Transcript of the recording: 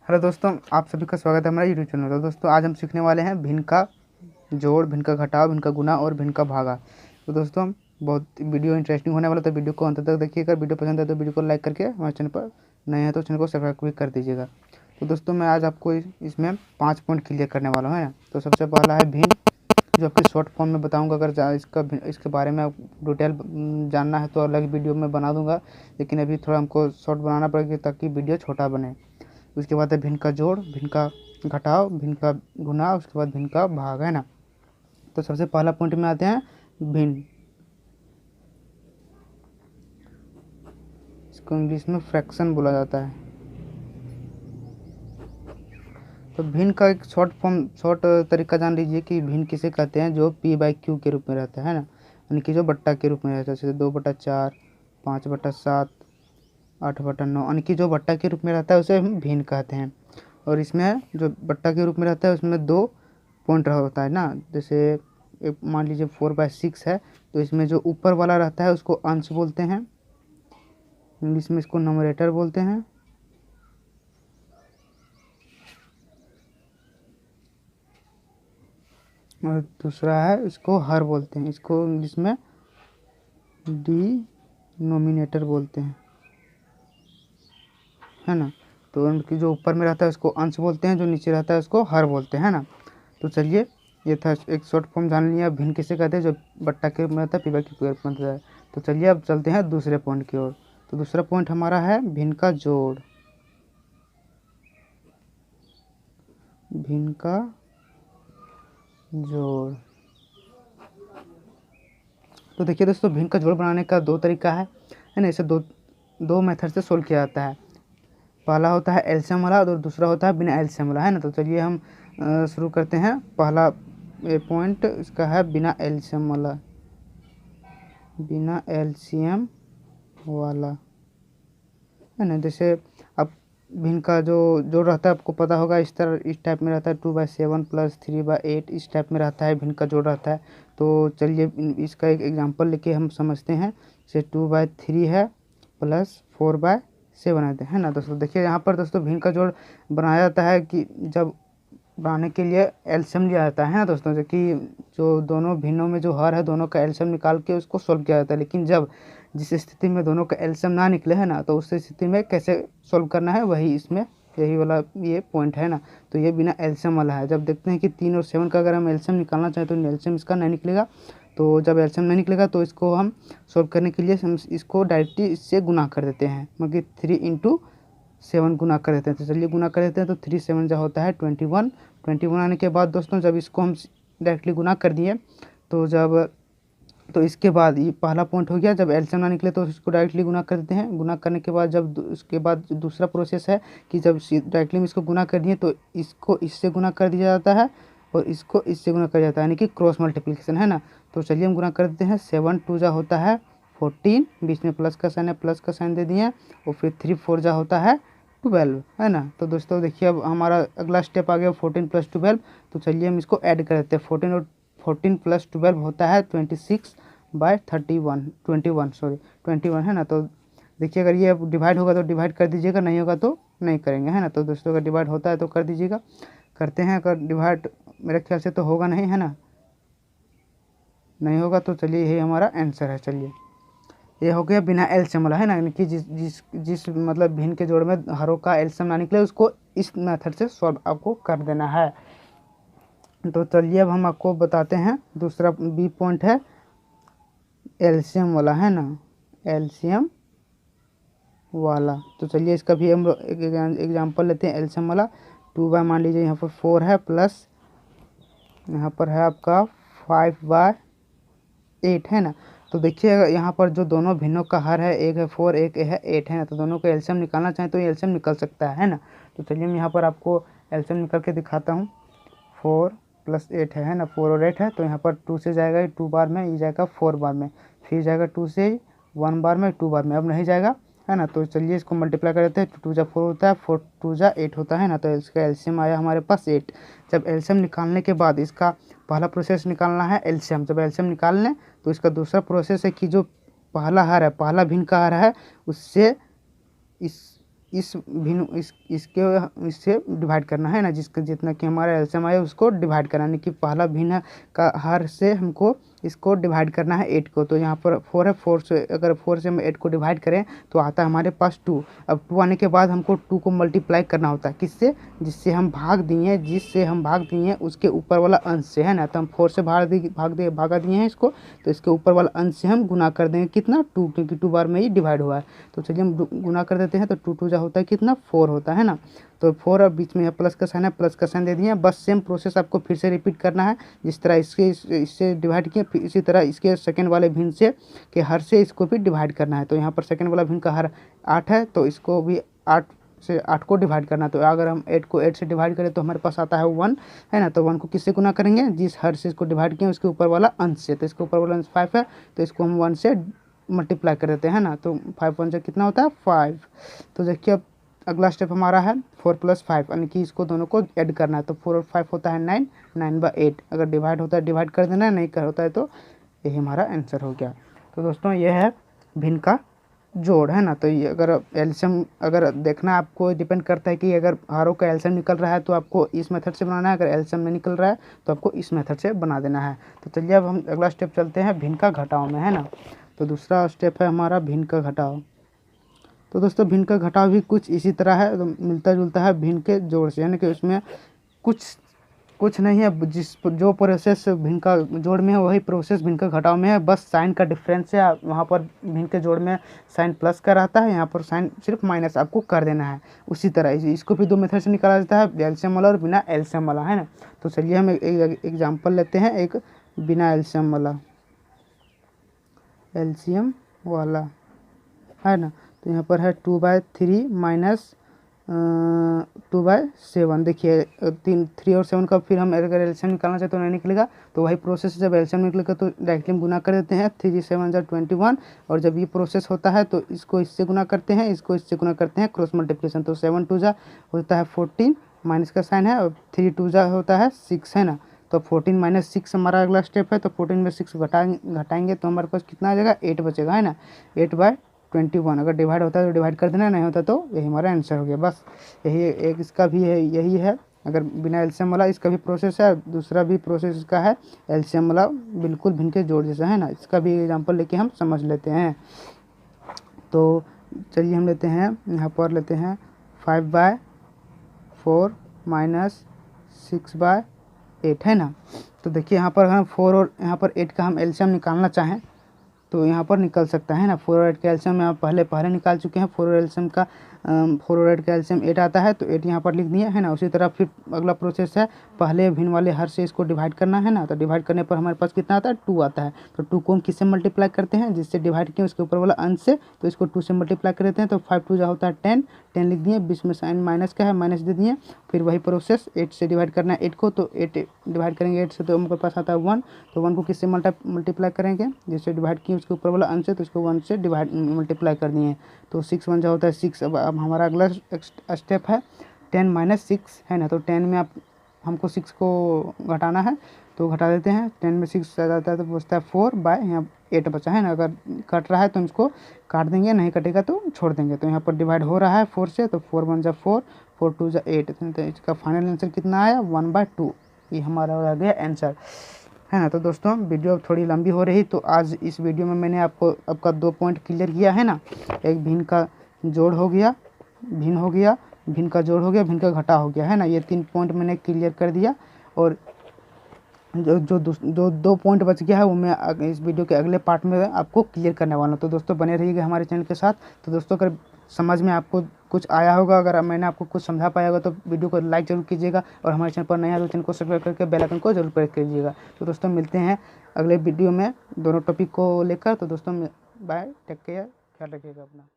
Hello दोस्तों, आप सभी का स्वागत है हमारे यूट्यूब चैनल पर। दोस्तों आज हम सीखने वाले हैं भिन्न का जोड़, भिन्न का घटाव, भिन्न का गुना और भिन्न का भागा। तो दोस्तों बहुत वीडियो इंटरेस्टिंग होने वाला, तो वीडियो को अंत तक देखिएगा। वीडियो पसंद है तो वीडियो को लाइक करके हमारे चैनल पर नए हैं तो चैनल को सब्सक्राइब भी कर दीजिएगा। तो दोस्तों मैं आज आपको इसमें 5 पॉइंट क्लियर करने वाला हूँ, है ना। तो सबसे पहला है भिन्न, जो आपकी शॉर्ट फॉर्म में बताऊंगा। अगर इसके बारे में डिटेल जानना है तो अलग वीडियो में बना दूंगा, लेकिन अभी थोड़ा हमको शॉर्ट बनाना पड़ेगा ताकि वीडियो छोटा बने। उसके बाद है भिन्न का जोड़, भिन्न का घटाव, भिन्न का गुना, उसके बाद भिन्न का भाग, है ना। तो सबसे पहला पॉइंट में आते हैं भिन्न। इसको इंग्लिश में फ्रैक्शन बोला जाता है। तो भिन्न का एक शॉर्ट तरीका जान लीजिए कि भिन्न किसे कहते हैं, जो p/q के रूप में रहता है ना, यानी कि जो बट्टा के रूप में रहता है। जैसे 2/4, 5/7, 8/9, यानी कि जो बट्टा के रूप में रहता है उसे हम भिन्न कहते हैं। और इसमें जो बट्टा के रूप में रहता है उसमें 2 पॉइंट होता है ना। जैसे मान लीजिए 4/6 है, तो इसमें जो ऊपर वाला रहता है उसको अंश बोलते हैं, इंग्लिश में इसको न्यूमरेटर बोलते हैं। और दूसरा है इसको हर बोलते हैं, इसको इंग्लिश में डिनोमिनेटर बोलते हैं, है ना। तो उनकी जो ऊपर में रहता है उसको अंश बोलते हैं, जो नीचे रहता है उसको हर बोलते हैं, है ना। तो चलिए, ये था एक शॉर्ट फॉर्म जान लिया भिन्न किसे कहते हैं, जो बट्टा के रूप में रहता है, p/q के रूप में रहता है। तो चलिए अब चलते हैं दूसरे पॉइंट की ओर। तो दूसरा पॉइंट हमारा है भिन्न का जोड़, भिन्न का जोड़। तो देखिए दोस्तों, भिन्न का जोड़ बनाने का 2 तरीका है ना। इसे दो मेथड से सोल्व किया जाता है। पहला होता है एलसीएम वाला और दूसरा होता है बिना एलसीएम वाला, है ना। तो चलिए हम शुरू करते हैं। पहला पॉइंट इसका है बिना एलसीएम वाला, बिना एलसीएम वाला, है ना। जैसे अब भिन्न का जो जोड़ रहता है आपको पता होगा, इस टाइप में रहता है, 2/7 + 3/8 इस टाइप में रहता है भिन्न का जोड़ रहता है। तो चलिए इसका एक एग्जांपल लेके हम समझते हैं। जैसे 2/3 है प्लस 4/7 आते हैं ना। दोस्तों देखिए यहाँ पर दोस्तों भिन्न का जोड़ बनाया जाता है कि जब बनाने के लिए एलसीएम लिया जाता है ना दोस्तों, जो कि जो दोनों भिन्नों में जो हर है दोनों का एलसीएम निकाल के उसको सोल्व किया जाता है। लेकिन जब जिस स्थिति में दोनों का एलसीएम ना निकले, है ना, तो उस स्थिति में कैसे सोल्व करना है वही इसमें यही वाला ये पॉइंट है ना। तो ये बिना एलसीएम वाला है। जब देखते हैं कि 3 और 7 का अगर हम एलसीएम निकालना चाहें तो एलसीएम इसका नहीं निकलेगा। तो जब एलसीएम नहीं निकलेगा तो इसको हम सोल्व करने के लिए हम इसको डायरेक्टली इससे गुना कर देते हैं, मतलब 3 × 7 गुना कर देते हैं। तो चलिए गुना कर देते हैं। तो 3 7 जो होता है 21 आने के बाद दोस्तों जब इसको हम डायरेक्टली गुना कर दिए तो इसके बाद ये पहला पॉइंट हो गया। जब एलसीएम ना निकले तो इसको डायरेक्टली गुना कर देते हैं। गुना करने के बाद जब उसके बाद दूसरा प्रोसेस है कि जब डायरेक्टली में इसको गुना कर दिए तो इसको इससे गुना कर दिया जाता है और इसको इससे गुना कर जाता है, यानी कि क्रॉस मल्टीप्लिकेशन, है ना। तो चलिए हम गुना कर देते हैं। 7 2 जा होता है 14, बीच में प्लस का साइन है, प्लस का साइन दे दिए। और फिर 3 4 जा होता है 12, है ना। तो दोस्तों देखिए अब हमारा अगला स्टेप आ गया 14 + 12। तो चलिए हम इसको ऐड कर देते हैं। 14 + 12 होता है 21, है ना। तो देखिए अगर ये डिवाइड होगा तो डिवाइड कर दीजिएगा, नहीं होगा तो नहीं करेंगे, है ना। तो दोस्तों अगर डिवाइड होता है तो कर दीजिएगा। करते हैं। अगर डिवाइड मेरे ख्याल से तो होगा नहीं, है ना, नहीं होगा। तो चलिए यही हमारा आंसर है। चलिए ये हो गया बिना एलसीएम वाला, है ना, यानी कि जिस मतलब भिन्न के जोड़ में हरों का एलसीएम ना निकले उसको इस मेथड से सॉल्व आपको कर देना है। तो चलिए अब हम आपको बताते हैं। दूसरा बी पॉइंट है एलसीएम वाला, है ना, एलसीएम वाला। तो चलिए इसका भी हम एक एग्जांपल लेते हैं एलसीएम वाला। 2 मान लीजिए यहाँ पर 4 है प्लस यहाँ पर है आपका 5/8, है ना। तो देखिए यहाँ पर जो दोनों भिन्नों का हर है, एक है 4 एक है 8, है ना। तो दोनों का एलसीएम निकालना चाहें तो एलसीएम निकल सकता है ना। तो चलिए मैं यहाँ पर आपको एलसीएम निकल के दिखाता हूँ। 4 + 8 है ना, 4 और 8 है। तो यहाँ पर 2 से जाएगा 2 बार में, ये जाएगा 4 बार में, फिर जाएगा 2 से 1 बार में, 2 बार में, अब नहीं जाएगा, है ना। तो चलिए इसको मल्टीप्लाई कर देते हैं। 2 × 4 होता है, 4 2 × 8 होता है ना। तो इसका एलसीएम आया हमारे पास 8। जब एलसीएम निकालने के बाद इसका पहला प्रोसेस निकालना है एलसीएम। जब एलसीएम निकाल लें तो इसका दूसरा प्रोसेस है कि जो पहला हर है, पहला भिन्न का हर है, उससे इस भिन्न इसके इससे डिवाइड करना है ना, जिसका जितना कि हमारा एलसीएम आया उसको डिवाइड करना, यानी कि पहला भिन्न का हर से हमको इसको डिवाइड करना है 8 को। तो यहाँ पर 4 है, 4 से अगर 4 से हम 8 को डिवाइड करें तो आता है हमारे पास 2। अब 2 आने के बाद हमको 2 को मल्टीप्लाई करना होता है किससे, जिससे हम भाग दिए उसके ऊपर वाला अंश से, है ना। तो हम 4 से भागा दिए हैं इसको, तो इसके ऊपर वाला अंश से हम गुना कर देंगे कितना 2, क्योंकि 2 बार में ही डिवाइड हुआ है। तो चलिए हम गुना कर देते हैं, तो 2 2 जा होता है कितना 4 होता है ना। तो 4 और बीच में प्लस का साइन है, प्लस का साइन दे दिए। बस सेम प्रोसेस आपको फिर से रिपीट करना है, जिस तरह इससे डिवाइड किए, फिर इसी तरह इसके सेकंड वाले भिन्न से के हर से इसको भी डिवाइड करना है। तो यहाँ पर सेकंड वाला भिन्न का हर 8 है, तो इसको भी 8 से 8 को डिवाइड करना। तो अगर हम 8 को 8 से डिवाइड करें तो हमारे पास आता है 1, है ना। तो 1 को किससे गुना करेंगे, जिस हर से इसको डिवाइड किए उसके ऊपर वाला अंश से। तो इसके ऊपर वाला अंश 5 है, तो इसको हम 1 से मल्टीप्लाई कर देते हैं ना। तो 5 1 से कितना होता है 5। तो देखिए अब अगला स्टेप हमारा है 4 + 5, यानी कि इसको दोनों को ऐड करना है। तो 4 और 5 होता है 9, 9/8। अगर डिवाइड होता है डिवाइड कर देना है, नहीं कर होता है तो यही हमारा आंसर हो गया। तो दोस्तों ये है भिन्न का जोड़, है ना। तो ये अगर एलसीएम अगर देखना आपको डिपेंड करता है कि अगर हरों का एलसीएम निकल रहा है तो आपको इस मेथड से बनाना है, अगर एलसीएम नहीं निकल रहा है तो आपको इस मेथड से बना देना है। तो चलिए अब हम अगला स्टेप चलते हैं भिन्न का घटाव में, है ना। तो दूसरा स्टेप है हमारा भिन्न का घटाव। तो दोस्तों भिन्न का घटाव भी कुछ इसी तरह है, तो मिलता जुलता है भिन्न के जोड़ से, यानी कि उसमें कुछ नहीं है, जो प्रोसेस भिन्न का जोड़ में है वही प्रोसेस भिन्न का घटाव में है। बस साइन का डिफरेंस है, वहाँ पर भिन्न के जोड़ में साइन प्लस का रहता है, यहाँ पर साइन सिर्फ माइनस आपको कर देना है। उसी तरह इसको भी 2 मेथड से निकाला जाता है, एलसीएम वाला और बिना एलसीएम वाला, है ना। तो चलिए हम एक एग्जाम्पल लेते हैं, एक बिना एलसीएम वाला है ना। तो यहाँ पर है 2/3 माइनस 2/7। देखिए 3 और 7 का फिर हम अगर एलसीएम निकालना चाहते तो नहीं निकलेगा, तो वही प्रोसेस जब एलसीएम निकलेगा तो डायरेक्टली हम गुना कर देते हैं। 3 7 = 21, और जब ये प्रोसेस होता है तो इसको इससे गुना करते हैं, इसको इससे गुना करते हैं, क्रॉस मल्टीप्लिकेशन। तो 7 2 होता है 14, माइनस का साइन है, और 3 2 होता है 6, है ना। तो 14 - 6 हमारा अगला स्टेप है। तो 14 में 6 घटाएंगे तो हमारे पास कितना आ जाएगा 8 बचेगा, है ना। 8/21 अगर डिवाइड होता है तो डिवाइड कर देना, नहीं होता तो यही हमारा आंसर हो गया। बस यही एक इसका भी है, यही है अगर बिना एलसीएम वाला, इसका भी प्रोसेस है। दूसरा भी प्रोसेस इसका है एलसीएम वाला, बिल्कुल भिन्न के जोड़ जैसा, है ना। इसका भी एग्जांपल लेके हम समझ लेते हैं। तो चलिए हम लेते हैं, यहाँ पर लेते हैं 5/4 माइनस 6/8, है ना। तो देखिए यहाँ पर हम 4 और यहाँ पर 8 का हम एलसीएम निकालना चाहें तो यहाँ पर निकल सकता है ना। 4 और 8 का एलसीएम यहाँ पहले निकाल चुके हैं। 4 और 8 का एलसीएम 8 आता है, तो 8 यहाँ पर लिख दिए, है ना। उसी तरह फिर अगला प्रोसेस है, पहले भिन्न वाले हर से इसको डिवाइड करना है ना। तो डिवाइड करने पर हमारे पास कितना आता है 2 आता है। तो 2 को हम किससे मल्टीप्लाई करते हैं, जिससे डिवाइड किए उसके ऊपर वाला अंश से, तो इसको 2 से मल्टीप्लाई कर देते हैं। तो 5 2 होता है 10, 10 लिख दिए, बीच में साइन माइनस का है, माइनस दे दिए। फिर वही प्रोसेस 8 से डिवाइड करना है 8 को, तो 8 डिवाइड करेंगे 8 से तो हमारे पास आता है 1। तो 1 को किससे मल्टीप्लाई करेंगे, जिससे डिवाइड किए उसके ऊपर वाला अंश है, तो इसको 1 से डिवाइड मल्टीप्लाई कर दिए। तो 6 1 होता है 6। अब हमारा अगला स्टेप है 10 - 6, है ना। तो 10 में हमको 6 को घटाना है, तो घटा देते हैं। 10 में 6 आ जाता है तो बचता है 4/8 बचा, है ना। अगर कट रहा है तो इसको काट देंगे, नहीं कटेगा तो छोड़ देंगे। तो यहाँ पर डिवाइड हो रहा है 4 से, तो 4 1 = 4, 4 2 = 8। तो इसका फाइनल आंसर कितना आया 1/2। ये हमारा आ गया आंसर, है ना। तो दोस्तों वीडियो थोड़ी लंबी हो रही, तो आज इस वीडियो में मैंने आपका 2 पॉइंट क्लियर किया, है ना। एक भिन्न का जोड़ हो गया, भिन्न हो गया, भिन्न का जोड़ हो गया, भिन्न का घटा हो गया, है ना। ये 3 पॉइंट मैंने क्लियर कर दिया, और जो 2 पॉइंट बच गया है वो मैं इस वीडियो के अगले पार्ट में आपको क्लियर करने वाला हूँ। तो दोस्तों बने रहिएगा हमारे चैनल के साथ। तो दोस्तों अगर समझ में आपको कुछ आया होगा, अगर मैंने आपको कुछ समझा पाया होगा, तो वीडियो को लाइक जरूर कीजिएगा, और हमारे चैनल पर नया है तो चैनल को सब्सक्राइब करके बेल आइकन को जरूर प्रेस कीजिएगा। तो दोस्तों मिलते हैं अगले वीडियो में दोनों टॉपिक को लेकर। तो दोस्तों बाय, टेक केयर, ख्याल रखिएगा अपना।